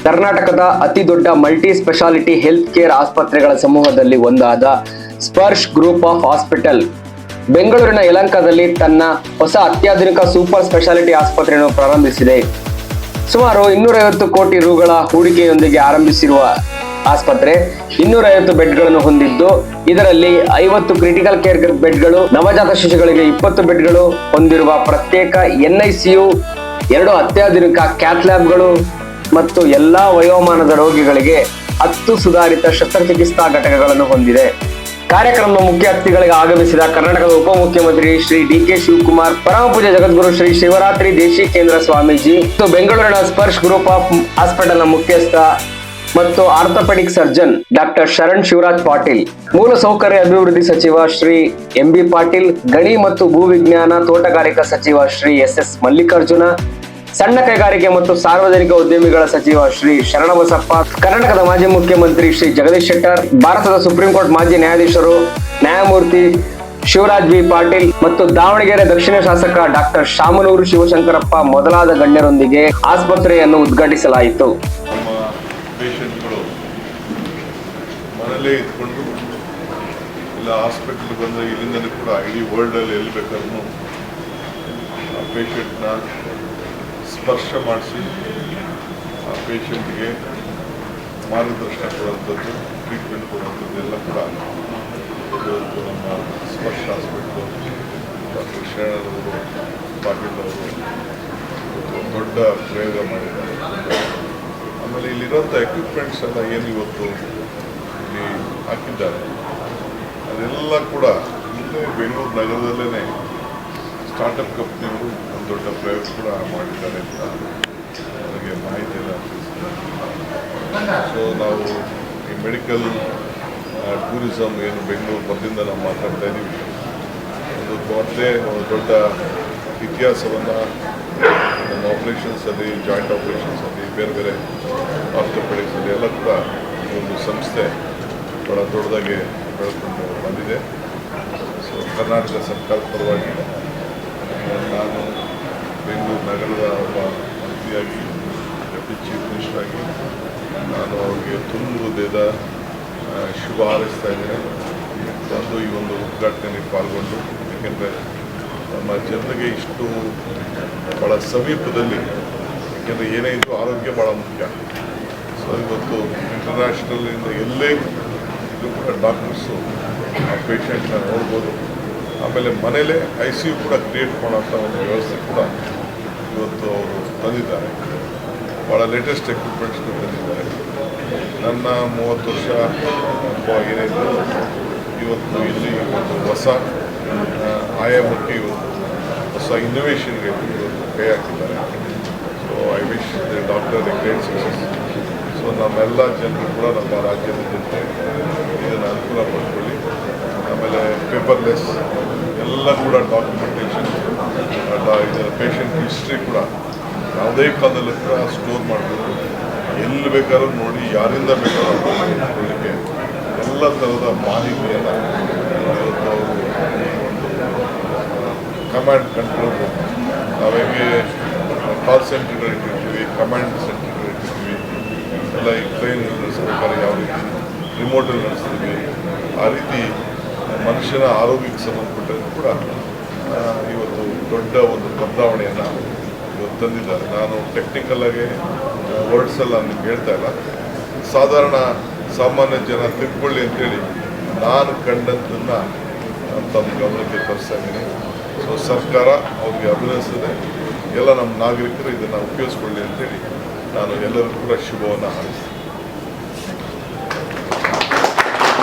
ಕರ್ನಾಟಕದ ಅತಿ ದೊಡ್ಡ ಮಲ್ಟಿ ಸ್ಪೆಷಾಲಿಟಿ ಹೆಲ್ತ್ ಕೇರ್ ಆಸ್ಪತ್ರೆಗಳ ಸಮೂಹದಲ್ಲಿ ಒಂದಾದ ಸ್ಪರ್ಶ್ ಗ್ರೂಪ್ ಆಫ್ ಹಾಸ್ಪಿಟಲ್ ಬೆಂಗಳೂರಿನ ಯಲಹಂಕದಲ್ಲಿ ತನ್ನ ಹೊಸ ಅತ್ಯಾಧುನಿಕ ಸೂಪರ್ ಸ್ಪೆಷಾಲಿಟಿ ಆಸ್ಪತ್ರೆಯನ್ನು ಪ್ರಾರಂಭಿಸಿದೆ. ಸುಮಾರು 250 ಕೋಟಿ ರುಗಳ ಹೂಡಿಕೆಯೊಂದಿಗೆ ಆರಂಭಿಸಿರುವ ಆಸ್ಪತ್ರೆ 250 ಬೆಡ್ಗಳನ್ನು ಹೊಂದಿದ್ದು, ಇದರಲ್ಲಿ 50 ಕ್ರಿಟಿಕಲ್ ಕೇರ್ ಬೆಡ್ಗಳು, ನವಜಾತ ಶಿಶುಗಳಿಗೆ 20 ಬೆಡ್ಗಳು ಹೊಂದಿರುವ ಪ್ರತ್ಯೇಕ NICU, 2 ಅತ್ಯಾಧುನಿಕ ಕ್ಯಾಥ್ ಲ್ಯಾಬ್ಗಳು ಮತ್ತು ಎಲ್ಲಾ ವಯೋಮಾನದ ರೋಗಿಗಳಿಗೆ 10 ಸುಧಾರಿತ ಶಸ್ತ್ರಚಿಕಿತ್ಸಾ ಘಟಕಗಳನ್ನು ಹೊಂದಿದೆ. ಕಾರ್ಯಕ್ರಮದ ಮುಖ್ಯ ಅತಿಥಿಗಳಿಗೆ ಆಗಮಿಸಿದ ಕರ್ನಾಟಕದ ಉಪಮುಖ್ಯಮಂತ್ರಿ ಶ್ರೀ DK ಶಿವಕುಮಾರ್, ಪರಮ ಪೂಜ್ಯ ಜಗದ್ಗುರು ಶ್ರೀ ಶಿವರಾತ್ರಿ ದೇಶಿಕೇಂದ್ರ ಸ್ವಾಮೀಜಿ ಮತ್ತು ಬೆಂಗಳೂರಿನ ಸ್ಪರ್ಶ್ ಗ್ರೂಪ್ ಆಫ್ ಹಾಸ್ಪಿಟಲ್ನ ಮುಖ್ಯಸ್ಥ ಮತ್ತು orthopaedic surgeon doctor Sharan Shivaraj Patil, ಮೂಲ ಸೌಕರ್ಯ ಅಭಿವೃದ್ಧಿ ಸಚಿವ ಶ್ರೀ MB ಪಾಟೀಲ್, ಗಣಿ ಮತ್ತು ಭೂವಿಜ್ಞಾನ ತೋಟಗಾರಿಕಾ ಸಚಿವ ಶ್ರೀ SS ಮಲ್ಲಿಕಾರ್ಜುನ, ಸಣ್ಣ ಕೈಗಾರಿಕೆ ಮತ್ತು ಸಾರ್ವಜನಿಕ ಉದ್ಯಮಿಗಳ ಸಚಿವ ಶ್ರೀ ಶರಣಬಸಪ್ಪ, ಕರ್ನಾಟಕದ ಮಾಜಿ ಮುಖ್ಯಮಂತ್ರಿ ಶ್ರೀ ಜಗದೀಶ್ ಶೆಟ್ಟರ್, ಭಾರತದ ಸುಪ್ರೀಂ ಕೋರ್ಟ್ ಮಾಜಿ ನ್ಯಾಯಾಧೀಶರು ನ್ಯಾಯಮೂರ್ತಿ ಶಿವರಾಜ್ ಬಿ ಪಾಟೀಲ್ ಮತ್ತು ದಾವಣಗೆರೆ ದಕ್ಷಿಣ ಶಾಸಕ ಡಾಕ್ಟರ್ ಶಾಮನೂರು ಶಿವಶಂಕರಪ್ಪ ಮೊದಲಾದ ಗಣ್ಯರೊಂದಿಗೆ ಆಸ್ಪತ್ರೆಯನ್ನು ಉದ್ಘಾಟಿಸಲಾಯಿತು. ಮನೆಯಲ್ಲೇ ಇದ್ಕೊಂಡು ಇಲ್ಲ ಹಾಸ್ಪಿಟಲ್ ಬಂದರೆ ಇಲ್ಲಿಂದಲೂ ಕೂಡ ಇಡೀ ವರ್ಲ್ಡಲ್ಲಿ ಎಲ್ಲಿ ಬೇಕಾದ್ರೂ ಆ ಪೇಷಂಟ್ನ ಸ್ಪರ್ಶ ಮಾಡಿಸಿ ಆ ಪೇಷಂಟ್ಗೆ ಮಾರ್ಗದರ್ಶನ ಕೊಡುವಂಥದ್ದು, ಟ್ರೀಟ್ಮೆಂಟ್ ಕೊಡುವಂಥದ್ದು ಎಲ್ಲ ಕೂಡ ಇವತ್ತು ನಮ್ಮ ಸ್ಪರ್ಶ ಹಾಸ್ಪಿಟ್ಲು ಡಾಕ್ಟರ್ ಶರಣರವರು ಪಾಟೀಲ್ ಅವರು ದೊಡ್ಡ ಪ್ರಯೋಗ ಮಾಡಿದ್ದಾರೆ. ಆಮೇಲೆ ಇಲ್ಲಿರುವಂಥ ಎಕ್ವಿಪ್ಮೆಂಟ್ಸ್ ಎಲ್ಲ ಏನು ಇವತ್ತು ಇಲ್ಲಿ ಹಾಕಿದ್ದಾರೆ ಅದೆಲ್ಲ ಕೂಡ ಇಲ್ಲೇ ಬೆಂಗಳೂರು ನಗರದಲ್ಲೇ ಸ್ಟಾರ್ಟಪ್ ಕಂಪ್ನಿಯವರು ಒಂದು ದೊಡ್ಡ ಪ್ರಯೋಗ ಕೂಡ ಮಾಡಿದ್ದಾರೆ ಅಂತ ನನಗೆ ಮಾಹಿತಿಯನ್ನು ತಿಳಿಸಿದ್ದಾರೆ. ಸೊ ನಾವು ಈ ಮೆಡಿಕಲ್ ಟೂರಿಸಮ್ ಏನು ಬೆಂಗಳೂರು ಮೊದಲಿಂದ ನಾವು ಮಾತಾಡ್ತಾ ಇದ್ದೀವಿ, ಒಂದು ಮೊದಲೇ ಒಂದು ದೊಡ್ಡ ಇತಿಹಾಸವನ್ನು ನಮ್ಮ ಆಪರೇಷನ್ಸಲ್ಲಿ, ಜಾಯಿಂಟ್ ಆಪರೇಷನ್ಸಲ್ಲಿ, ಬೇರೆ ಬೇರೆ ಆರ್ಥೋಪೆಡಿಕ್ಸಲ್ಲಿ ಎಲ್ಲ ಕೂಡ ಒಂದು ಸಂಸ್ಥೆ ಭಾಳ ದೊಡ್ಡದಾಗಿ ಬೆಳೆದುಕೊಂಡು ಬಂದಿದೆ. ಸೊ ಕರ್ನಾಟಕ ಸರ್ಕಾರದ ಪರವಾಗಿ ನಾನು ಬೆಂಗಳೂರು ನಗರದ ಒಬ್ಬ ಮಂತ್ರಿಯಾಗಿ, ಡೆಪ್ಯೂಟಿ ಚೀಫ್ ಮಿನಿಸ್ಟರ್ ಆಗಿ ನಾನು ಅವ್ರಿಗೆ ತುಂಬ ಹೃದಯದ ಶುಭ ಹಾರೈಸ್ತಾ ಇದ್ದೇನೆ. ತಂದು ಈ ಒಂದು ಉದ್ಘಾಟನೆಯಲ್ಲಿ ಪಾಲ್ಗೊಂಡು, ಏಕೆಂದರೆ ನಮ್ಮ ಜನರಿಗೆ ಇಷ್ಟು ಭಾಳ ಸಮೀಪದಲ್ಲಿ, ಏಕೆಂದರೆ ಏನೇ ಇದ್ದರೂ ಆರೋಗ್ಯ ಭಾಳ ಮುಖ್ಯ. ಸೊ ಇವತ್ತು ಇಂಟರ್ನ್ಯಾಷನಲ್ಲಿಂದ ಎಲ್ಲೇ ಇದು ಕೂಡ ಡಾಕ್ಟರ್ಸು ಆ ಪೇಷಂಟ್ನ ನೋಡ್ಬೋದು. ಆಮೇಲೆ ಮನೇಲೇ ICU ಕೂಡ ಕ್ರಿಯೇಟ್ ಮಾಡೋಂಥ ಒಂದು ವ್ಯವಸ್ಥೆ ಕೂಡ ಇವತ್ತು ಅವರು ತಂದಿದ್ದಾರೆ. ಭಾಳ ಲೇಟೆಸ್ಟ್ ಎಕ್ವಿಪ್ಮೆಂಟ್ಸ್ನು ತಂದಿದ್ದಾರೆ. ನನ್ನ 30 ವರ್ಷ ಏನಿದ್ರು ಇವತ್ತು ಇಲ್ಲಿ ಒಂದು ಹೊಸ ಆಯಾಮಕ್ಕೆ, ಇವತ್ತು ಹೊಸ ಇನ್ನೋವೇಷನ್ಗೆ ಇವತ್ತು ಕೈ ಹಾಕಿದ್ದಾರೆ. So I wish the doctor A great success. So ನಮ್ಮೆಲ್ಲ ಜನರು ಕೂಡ ನಮ್ಮ ರಾಜ್ಯದ ಜನತೆ ಇದನ್ನು ಅನುಕೂಲ ಪಡ್ಕೊಳ್ಳಿ. ಆಮೇಲೆ ಪೇಪರ್ಲೆಸ್ ಎಲ್ಲ ಕೂಡ ಡಾಕ್ಯುಮೆಂಟೇಷನ್, ಇದರ ಪೇಷಂಟ್ ಹಿಸ್ಟ್ರಿ ಕೂಡ ಯಾವುದೇ ಕಾಲದಲ್ಲೂ ಕೂಡ ಸ್ಟೋರ್ ಮಾಡಬೇಕು. ಎಲ್ಲಿ ಬೇಕಾದ್ರೂ ನೋಡಿ, ಯಾರಿಂದ ಬೇಕಾದ್ರೂ ನೋಡಲಿಕ್ಕೆ ಎಲ್ಲ ಥರದ ಮಾಹಿತಿಯನ್ನು ಇವತ್ತು ಅವರು ಒಂದು ಕಮಾಂಡ್ ಕಂಟ್ರೋಲ್, ನಾವು ಹೇಗೆ ಕಾಲ್ ಸೆಂಟರ್ಗಳು ಇಟ್ಟಿರ್ತೀವಿ, ಕಮಾಂಡ್ ಸೆಂಟರ್ಗಳು ಇಟ್ಟಿರ್ತೀವಿ, ಎಲ್ಲ ಈ ಟ್ರೈನ್ ನಡೆಸಬೇಕಾದ್ರೆ ಯಾವ ರೀತಿ ರಿಮೋಟಲ್ಲಿ ನಡೆಸ್ತೀವಿ, ಆ ರೀತಿ ಮನುಷ್ಯನ ಆರೋಗ್ಯಕ್ಕೆ ಸಂಬಂಧಪಟ್ಟಂತೆ ಕೂಡ ಇವತ್ತು ದೊಡ್ಡ ಒಂದು ಬದಲಾವಣೆಯನ್ನು ಇವತ್ತು ತಂದಿದ್ದಾರೆ. ನಾನು ಟೆಕ್ನಿಕಲ್ಲಾಗಿ ವರ್ಡ್ಸೆಲ್ಲ ನಿಮ್ಗೆ ಹೇಳ್ತಾ ಇಲ್ಲ, ಸಾಮಾನ್ಯ ಜನ ತಿಳ್ಕೊಳ್ಳಿ ಅಂತೇಳಿ ನಾನು ಕಂಡಂಥನ್ನು ತಮ್ಮ ಗಮನಕ್ಕೆ ತರಿಸ್ತಾ ಇದ್ದೀನಿ. ಸೊ ಸರ್ಕಾರ ಅವ್ರಿಗೆ ಅಭಿನಯಿಸ್ತದೆ, ಎಲ್ಲ ನಮ್ಮ ನಾಗರಿಕರು ಇದನ್ನು ಉಪಯೋಗಿಸ್ಕೊಳ್ಳಿ ಅಂತೇಳಿ ನಾನು ಎಲ್ಲರಿಗೂ ಕೂಡ ಶುಭವನ್ನು ಹಾರೈಸ್ತೀನಿ.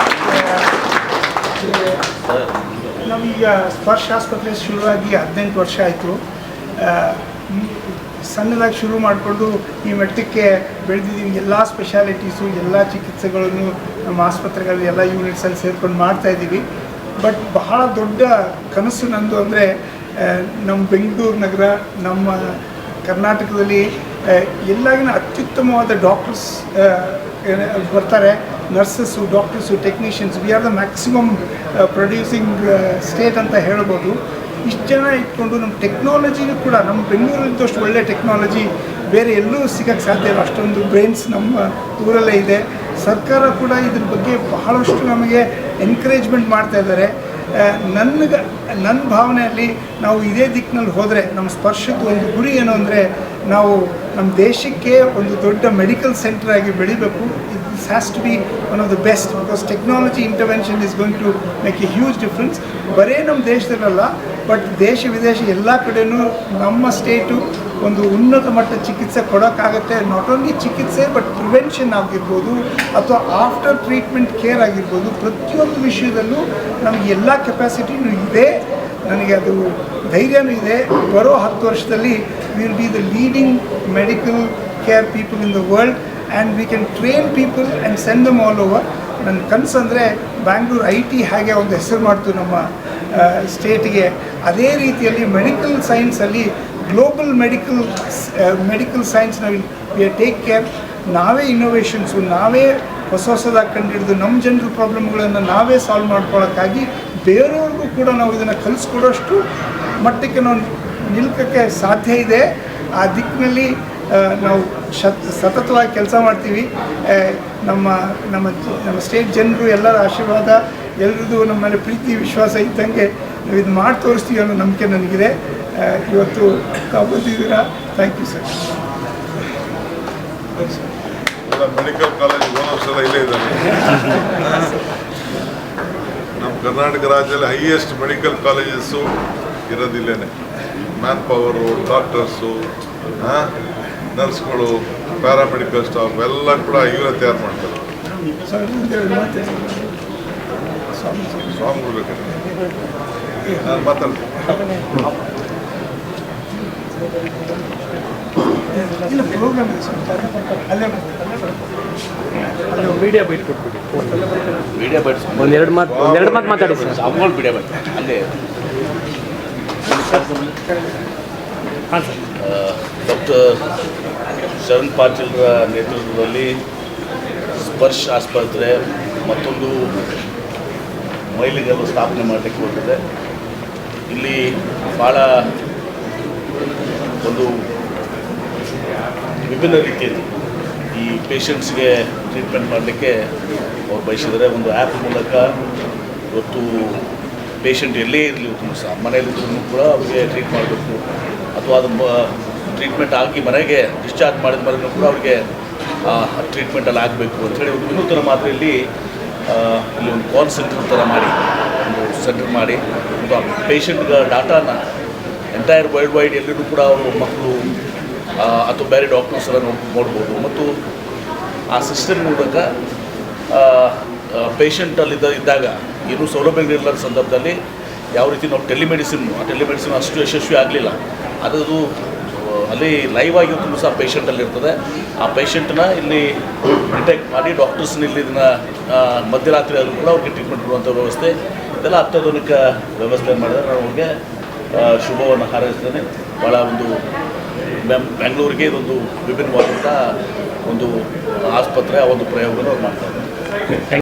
ನಾವೀಗ ಸ್ಪರ್ಶ ಆಸ್ಪತ್ರೆ ಶುರುವಾಗಿ 18 ವರ್ಷ ಆಯಿತು. ಸಣ್ಣದಾಗಿ ಶುರು ಮಾಡಿಕೊಂಡು ಈ ಮಟ್ಟಕ್ಕೆ ಬೆಳೆದಿದ್ದೀವಿ. ಎಲ್ಲ ಸ್ಪೆಷಾಲಿಟೀಸು, ಎಲ್ಲ ಚಿಕಿತ್ಸೆಗಳನ್ನು ನಮ್ಮ ಆಸ್ಪತ್ರೆಗಳಲ್ಲಿ ಎಲ್ಲ ಯೂನಿಟ್ಸಲ್ಲಿ ಸೇರ್ಕೊಂಡು ಮಾಡ್ತಾಯಿದ್ದೀವಿ. ಬಟ್ ಬಹಳ ದೊಡ್ಡ ಕನಸು ನಂದು ಅಂದರೆ, ನಮ್ಮ ಬೆಂಗಳೂರು ನಗರ, ನಮ್ಮ ಕರ್ನಾಟಕದಲ್ಲಿ ಎಲ್ಲಾಗಿನ ಅತ್ಯುತ್ತಮವಾದ ಡಾಕ್ಟರ್ಸ್ ಬರ್ತಾರೆ, nurses, doctors, technicians. We are the maximum producing state ಅಂತ ಹೇಳ್ಬೋದು. ಇಷ್ಟು ಜನ ಇಟ್ಕೊಂಡು ನಮ್ಮ ಟೆಕ್ನಾಲಜಿನೂ ಕೂಡ ನಮ್ಮ ಬೆಂಗಳೂರಲ್ಲಿದ್ದಷ್ಟು ಒಳ್ಳೆ ಟೆಕ್ನಾಲಜಿ ಬೇರೆ ಎಲ್ಲೂ ಸಿಗೋಕ್ಕೆ ಸಾಧ್ಯ ಇಲ್ಲ. ಅಷ್ಟೊಂದು ಬ್ರೈನ್ಸ್ ನಮ್ಮ ಊರಲ್ಲೇ ಇದೆ. ಸರ್ಕಾರ ಕೂಡ ಇದ್ರ ಬಗ್ಗೆ ಬಹಳಷ್ಟು ನಮಗೆ ಎನ್ಕರೇಜ್ಮೆಂಟ್ ಮಾಡ್ತಾ ಇದ್ದಾರೆ. ನನ್ನ ಭಾವನೆಯಲ್ಲಿ ನಾವು ಇದೇ ದಿಕ್ಕಿನಲ್ಲಿ ಹೋದರೆ ನಮ್ಮ ಸ್ಪರ್ಶದ ಒಂದು ಗುರಿ ಏನು ಅಂದರೆ ನಾವು ನಮ್ಮ ದೇಶಕ್ಕೆ ಒಂದು ದೊಡ್ಡ ಮೆಡಿಕಲ್ ಸೆಂಟರ್ ಆಗಿ ಬೆಳಿಬೇಕು. This has to be one of the best because technology intervention is going to make a huge difference. ಬರೀ ನಮ್ಮ ದೇಶದಲ್ಲ ಬಟ್ ದೇಶ ವಿದೇಶ ಎಲ್ಲ ಕಡೆಯೂ ನಮ್ಮ ಸ್ಟೇಟು ಒಂದು ಉನ್ನತ ಮಟ್ಟದ ಚಿಕಿತ್ಸೆ ಕೊಡೋಕ್ಕಾಗತ್ತೆ. ನಾಟ್ ಓನ್ಲಿ ಚಿಕಿತ್ಸೆ ಬಟ್ ಪ್ರಿವೆನ್ಷನ್ ಆಗಿರ್ಬೋದು ಅಥವಾ ಆಫ್ಟರ್ ಟ್ರೀಟ್ಮೆಂಟ್ ಕೇರ್ ಆಗಿರ್ಬೋದು. ಪ್ರತಿಯೊಂದು ವಿಷಯದಲ್ಲೂ ನಮಗೆ ಎಲ್ಲ ಕೆಪಾಸಿಟಿನೂ ಇದೆ. ನನಗೆ ಅದು ಧೈರ್ಯನೂ ಇದೆ. ಬರೋ 10 ವರ್ಷದಲ್ಲಿ will be the leading medical care people in the world and we can train people and send dum all over. ನನ್ನ ಕನಸು ಅಂದರೆ ಬ್ಯಾಂಗ್ಳೂರು IT ಹಾಗೆ ಒಂದು ಹೆಸರು ಮಾಡ್ತು ನಮ್ಮ ಸ್ಟೇಟ್ಗೆ. ಅದೇ ರೀತಿಯಲ್ಲಿ ಮೆಡಿಕಲ್ ಸೈನ್ಸಲ್ಲಿ ಗ್ಲೋಬಲ್ ಮೆಡಿಕಲ್ ಸೈನ್ಸ್ ನಾವು ವಿ ಟೇಕ್ ಕೇರ್. ನಾವೇ ಇನ್ನೋವೇಷನ್ಸು, ನಾವೇ ಹೊಸದಾಗಿ ಕಂಡುಹಿಡಿದು ನಮ್ಮ ಜನರ ಪ್ರಾಬ್ಲಮ್ಗಳನ್ನು ನಾವೇ ಸಾಲ್ವ್ ಮಾಡ್ಕೊಳ್ಳೋಕ್ಕಾಗಿ ಬೇರೆಯವ್ರಿಗೂ ಕೂಡ ನಾವು ಇದನ್ನು ಕಲಿಸ್ಕೊಡೋಷ್ಟು ಮಟ್ಟಕ್ಕೆ ನಾವು ನಿಲ್ಕೋಕ್ಕೆ ಸಾಧ್ಯ ಇದೆ. ಆ ದಿಕ್ಕಿನಲ್ಲಿ ನಾವು ಸತತವಾಗಿ ಕೆಲಸ ಮಾಡ್ತೀವಿ. ನಮ್ಮ ಸ್ಟೇಟ್ ಜನರು ಎಲ್ಲರ ಆಶೀರ್ವಾದ, ಎಲ್ಲರದ್ದು ನಮ್ಮ ಮೇಲೆ ಪ್ರೀತಿ ವಿಶ್ವಾಸ ಇದ್ದಂಗೆ ನಾವು ಇದು ಮಾಡಿ ತೋರಿಸ್ತೀವಿ ಅನ್ನೋ ನಂಬಿಕೆ ನನಗಿದೆ. ಇವತ್ತು ಬಂದಿದ್ದೀರಾ, thank you sir. Medical college owners ಎಲ್ಲ ಇಲ್ಲೇ ಇದ್ದಾರೆ. ನಮ್ಮ ಕರ್ನಾಟಕ ರಾಜ್ಯದಲ್ಲಿ ಹೈಯೆಸ್ಟ್ ಮೆಡಿಕಲ್ ಕಾಲೇಜಸ್ಸು ಇರೋದಿಲ್ಲೇನೆ. ಮ್ಯಾನ್ ಪವರು, ಡಾಕ್ಟರ್ಸು, ನರ್ಸ್ಗಳು, ಪ್ಯಾರಾಮೆಡಿಕಲ್ ಸ್ಟಾಫ್ ಎಲ್ಲ ಕೂಡ ಇವರೇ ತಯಾರು ಮಾಡ್ತಾರೆ. ಸ್ವಾಮಿಗಳು ಬೇಕಾದ್ರೆ ನಾನು ಮಾತಾಡ್ತೀನಿ. ಇಲ್ಲ ಪ್ರೋಗ್ರಾಮ್ ಇದೆ ಸರ್, ಅಲ್ಲೇ ಮೀಡಿಯಾ ಬೈಟ್ ಕೊಟ್ಬಿಡಿ. ಮೀಡಿಯಾ ಬೈಟ್ ಒಂದೆರಡು ಮಾತು ಮಾತಾಡಿ ಸರ್. ಸಾಮೂಲ್ ಮೀಡಿಯಾ ಬೈಟ್ ಅಲ್ಲೇ. ಹಾಂ ಸರ್. ಡಾಕ್ಟರ್ ಶರಣ್ ಪಾಟೀಲ್ರ ನೇತೃತ್ವದಲ್ಲಿ ಸ್ಪರ್ಶ್ ಆಸ್ಪತ್ರೆ ಮತ್ತೊಂದು ಮೈಲಿಗಲ್ಲು ಸ್ಥಾಪನೆ ಮಾಡಲಿಕ್ಕೆ ಹೊರಟಿದೆ. ಇಲ್ಲಿ ಭಾಳ ಒಂದು ವಿಭಿನ್ನ ರೀತಿಯಲ್ಲಿ ಈ ಪೇಷಂಟ್ಸ್ಗೆ ಟ್ರೀಟ್ಮೆಂಟ್ ಮಾಡಲಿಕ್ಕೆ ಅವ್ರು ಬಯಸಿದರೆ ಒಂದು ಆ್ಯಪ್ ಮೂಲಕ ಇವತ್ತು ಪೇಷಂಟ್ ಎಲ್ಲೇ ಇರಲಿ ಸಹ ಮನೆಯಲ್ಲಿದ್ದರೂ ಕೂಡ ಅವ್ರಿಗೆ ಟ್ರೀಟ್ ಮಾಡಬೇಕು ಅಥವಾ ಅದು ಟ್ರೀಟ್ಮೆಂಟ್ ಆಗಿ ಮನೆಗೆ ಡಿಸ್ಚಾರ್ಜ್ ಮಾಡಿದ ಮೇಲೆ ಕೂಡ ಅವ್ರಿಗೆ ಟ್ರೀಟ್ಮೆಂಟಲ್ಲಿ ಆಗಬೇಕು ಅಂಥೇಳಿ ಒಂದು ವಿನೂತನ ಮಾದರಿಯಲ್ಲಿ ಇಲ್ಲಿ ಒಂದು ಕಾಲ್ ಸೆಂಟರ್ ಥರ ಮಾಡಿ ಒಂದು ಸೆಂಟರ್ ಮಾಡಿ ಒಂದು ಪೇಷಂಟ್ಗಳ ಡಾಟಾನ ಎಂಟೈರ್ ವರ್ಲ್ಡ್ ವೈಡ್ ಎಲ್ಲರೂ ಕೂಡ ಅವರು ಮಕ್ಕಳು ಅಥವಾ ಬೇರೆ ಡಾಕ್ಟರ್ಸ್ ಎಲ್ಲ ನೋಡ್ಬೋದು. ಮತ್ತು ಆ ಸಿಸ್ಟಮ್ ಮೂಲಕ ಇದ್ದಾಗ ಏನೂ ಸೌಲಭ್ಯಗಳಿಲ್ಲದ ಸಂದರ್ಭದಲ್ಲಿ ಯಾವ ರೀತಿ ನಾವು ಟೆಲಿಮೆಡಿಸಿನ್ ಅಷ್ಟು ಯಶಸ್ವಿ ಆಗಲಿಲ್ಲ. ಅದು ಅಲ್ಲಿ ಲೈವ್ ಆಗಿರ್ತು ಸಹ ಪೇಷಂಟಲ್ಲಿರ್ತದೆ. ಆ ಪೇಷಂಟನ್ನ ಇಲ್ಲಿ ಡಿಟೆಕ್ಟ್ ಮಾಡಿ ಡಾಕ್ಟರ್ಸ್ನ ಇಲ್ಲಿ ಇದನ್ನು ಮಧ್ಯರಾತ್ರಿ ಆದರೂ ಕೂಡ ಅವ್ರಿಗೆ ಟ್ರೀಟ್ಮೆಂಟ್ ಕೊಡುವಂಥ ವ್ಯವಸ್ಥೆ ಇದೆಲ್ಲ ಅತ್ಯಾಧುನಿಕ ವ್ಯವಸ್ಥೆ ಮಾಡಿದ್ರೆ ನಾನು ಅವ್ರಿಗೆ ಶುಭವನ್ನು ಹಾರೈಸ್ತೇನೆ. ಭಾಳ ಒಂದು ಬೆಂಗಳೂರಿಗೆ ಇದೊಂದು ವಿಭಿನ್ನವಾದಂಥ ಒಂದು ಆಸ್ಪತ್ರೆ, ಆ ಒಂದು ಪ್ರಯೋಗವನ್ನು ಅವ್ರು ಮಾಡ್ತಾರೆ.